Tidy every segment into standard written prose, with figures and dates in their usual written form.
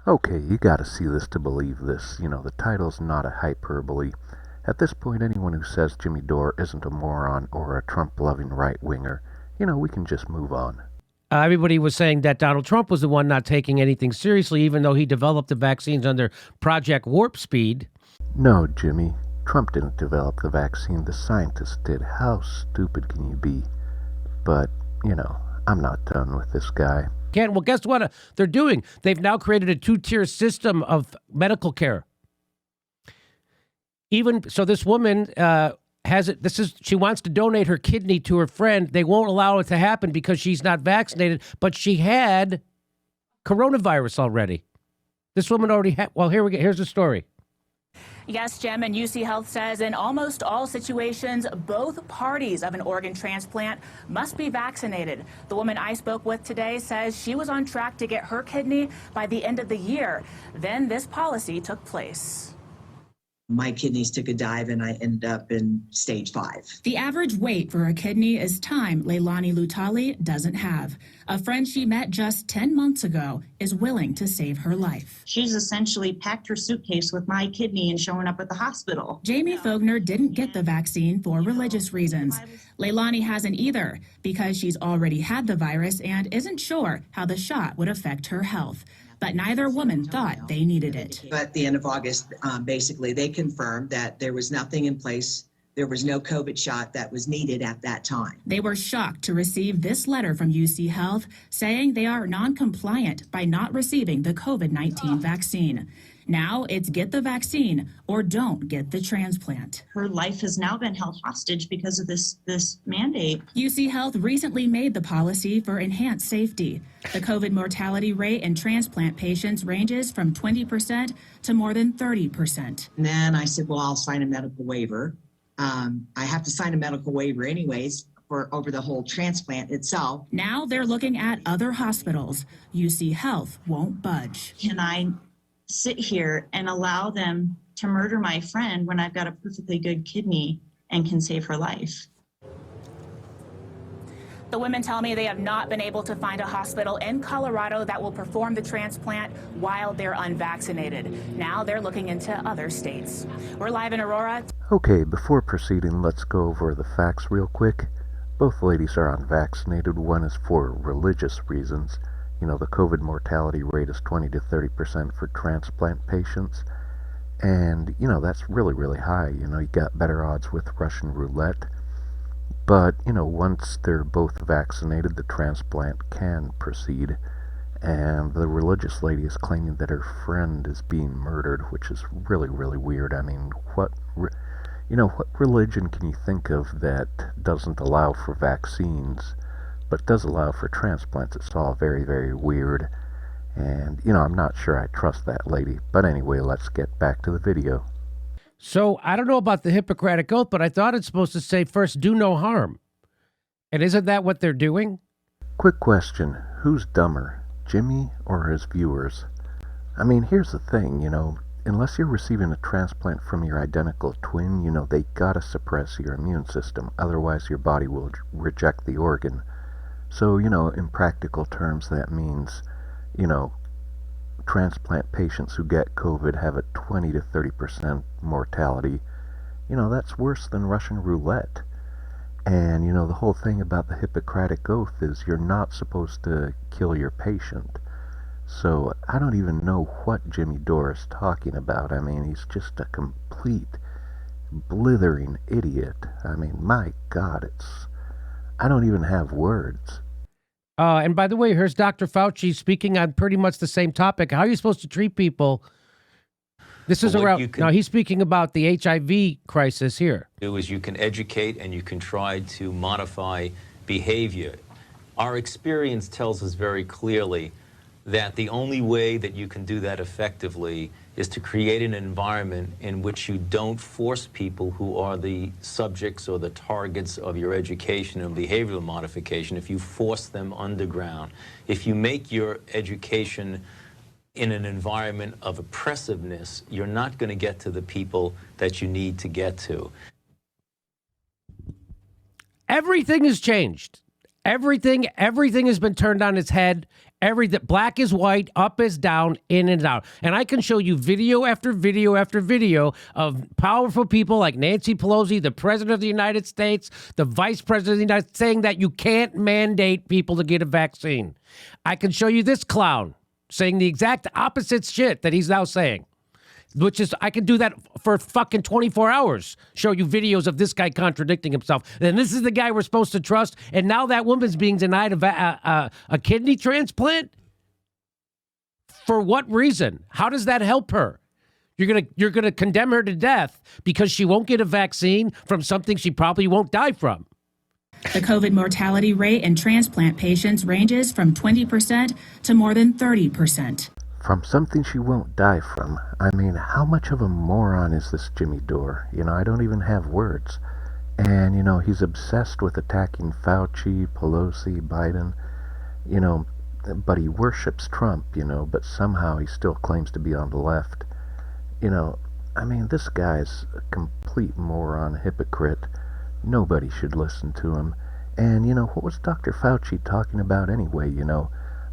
Okay, you gotta see this to believe this. The title's not a hyperbole. At this point, anyone who says Jimmy Dore isn't a moron or a Trump-loving right-winger, we can just move on. Everybody was saying that Donald Trump was the one not taking anything seriously, even though he developed the vaccines under Project Warp Speed. No, Jimmy. Trump didn't develop the vaccine. The scientists did. How stupid can you be? But, I'm not done with this guy. Well, guess what they're doing? They've now created a two-tier system of medical care. Even so, this woman has it. She wants to donate her kidney to her friend. They won't allow it to happen because she's not vaccinated, but she had coronavirus already. This woman already had. Well, here we go. Here's the story. Yes, Jim, and UC Health says in almost all situations, both parties of an organ transplant must be vaccinated. The woman I spoke with today says she was on track to get her kidney by the end of the year. Then this policy took place. My kidneys took a dive and I ended up in stage 5. The average wait for a kidney is time Leilani Lutali doesn't have. A friend she met just 10 months ago is willing to save her life. She's essentially packed her suitcase with my kidney and showing up at the hospital. Jamie Fogner didn't get the vaccine for religious reasons. Leilani hasn't either because she's already had the virus and isn't sure how the shot would affect her health. But neither woman thought they needed it. But at the end of August, basically, they confirmed that there was nothing in place. There was no COVID shot that was needed at that time. They were shocked to receive this letter from UC Health saying they are non-compliant by not receiving the COVID-19 vaccine. Now it's get the vaccine or don't get the transplant. Her life has now been held hostage because of this mandate. UC Health recently made the policy for enhanced safety. The COVID mortality rate in transplant patients ranges from 20% to more than 30%. And then I said, well, I'll sign a medical waiver. I have to sign a medical waiver anyways for over the whole transplant itself. Now they're looking at other hospitals. UC Health won't budge. Can I sit here and allow them to murder my friend when I've got a perfectly good kidney and can save her life? The women tell me they have not been able to find a hospital in Colorado that will perform the transplant while they're unvaccinated. Now they're looking into other states. We're live in Aurora. Okay, before proceeding, let's go over the facts real quick. Both ladies are unvaccinated. One is for religious reasons. The COVID mortality rate is 20 to 30% for transplant patients. And, that's really, really high. You got better odds with Russian roulette. But, once they're both vaccinated, the transplant can proceed. And the religious lady is claiming that her friend is being murdered, which is really, really weird. I mean, what religion can you think of that doesn't allow for vaccines, but does allow for transplants? It's all very, very weird. And, I'm not sure I trust that lady. But anyway, let's get back to the video. So I don't know about the Hippocratic Oath, but I thought it's supposed to say first, do no harm. And isn't that what they're doing? Quick question. Who's dumber, Jimmy or his viewers? I mean, here's the thing, unless you're receiving a transplant from your identical twin, they gotta suppress your immune system. Otherwise, your body will reject the organ. So, in practical terms, that means, transplant patients who get COVID have a 20 to 30% mortality. That's worse than Russian roulette. And, the whole thing about the Hippocratic Oath is you're not supposed to kill your patient. So I don't even know what Jimmy Dore is talking about. I mean, he's just a complete blithering idiot. I mean, my God, I don't even have words. And by the way, here's Dr. Fauci speaking on pretty much the same topic. How are you supposed to treat people? This is around. Now, he's speaking about the HIV crisis here. Do is you can educate and you can try to modify behavior. Our experience tells us very clearly that the only way that you can do that effectively is to create an environment in which you don't force people who are the subjects or the targets of your education and behavioral modification. If you force them underground, if you make your education in an environment of oppressiveness, you're not going to get to the people that you need to get to. Everything has changed. Everything has been turned on its head. Everything, black is white, up is down, in and out. And I can show you video after video after video of powerful people like Nancy Pelosi, the President of the United States, the Vice President of the United States, saying that you can't mandate people to get a vaccine. I can show you this clown saying the exact opposite shit that he's now saying. Which is, I can do that for fucking 24 hours. Show you videos of this guy contradicting himself. And this is the guy we're supposed to trust. And now that woman's being denied a kidney transplant? For what reason? How does that help her? You're gonna condemn her to death because she won't get a vaccine from something she probably won't die from. The COVID mortality rate in transplant patients ranges from 20% to more than 30%. From something she won't die from. I mean, how much of a moron is this Jimmy Dore? I don't even have words. And, he's obsessed with attacking Fauci, Pelosi, Biden, but he worships Trump, but somehow he still claims to be on the left. I mean, this guy's a complete moron, hypocrite. Nobody should listen to him. And, what was Dr. Fauci talking about anyway,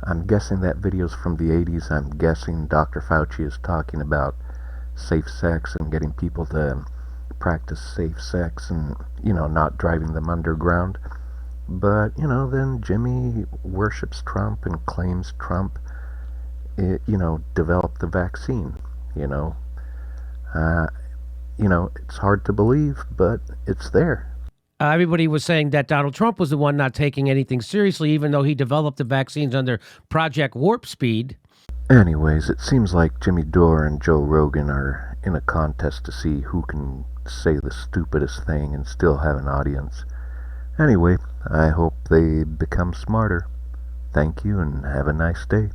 I'm guessing that video's from the 80s. I'm guessing Dr. Fauci is talking about safe sex and getting people to practice safe sex and, not driving them underground. But, then Jimmy worships Trump and claims Trump, developed the vaccine, it's hard to believe, but it's there. Everybody was saying that Donald Trump was the one not taking anything seriously, even though he developed the vaccines under Project Warp Speed. Anyways, it seems like Jimmy Dore and Joe Rogan are in a contest to see who can say the stupidest thing and still have an audience. Anyway, I hope they become smarter. Thank you and have a nice day.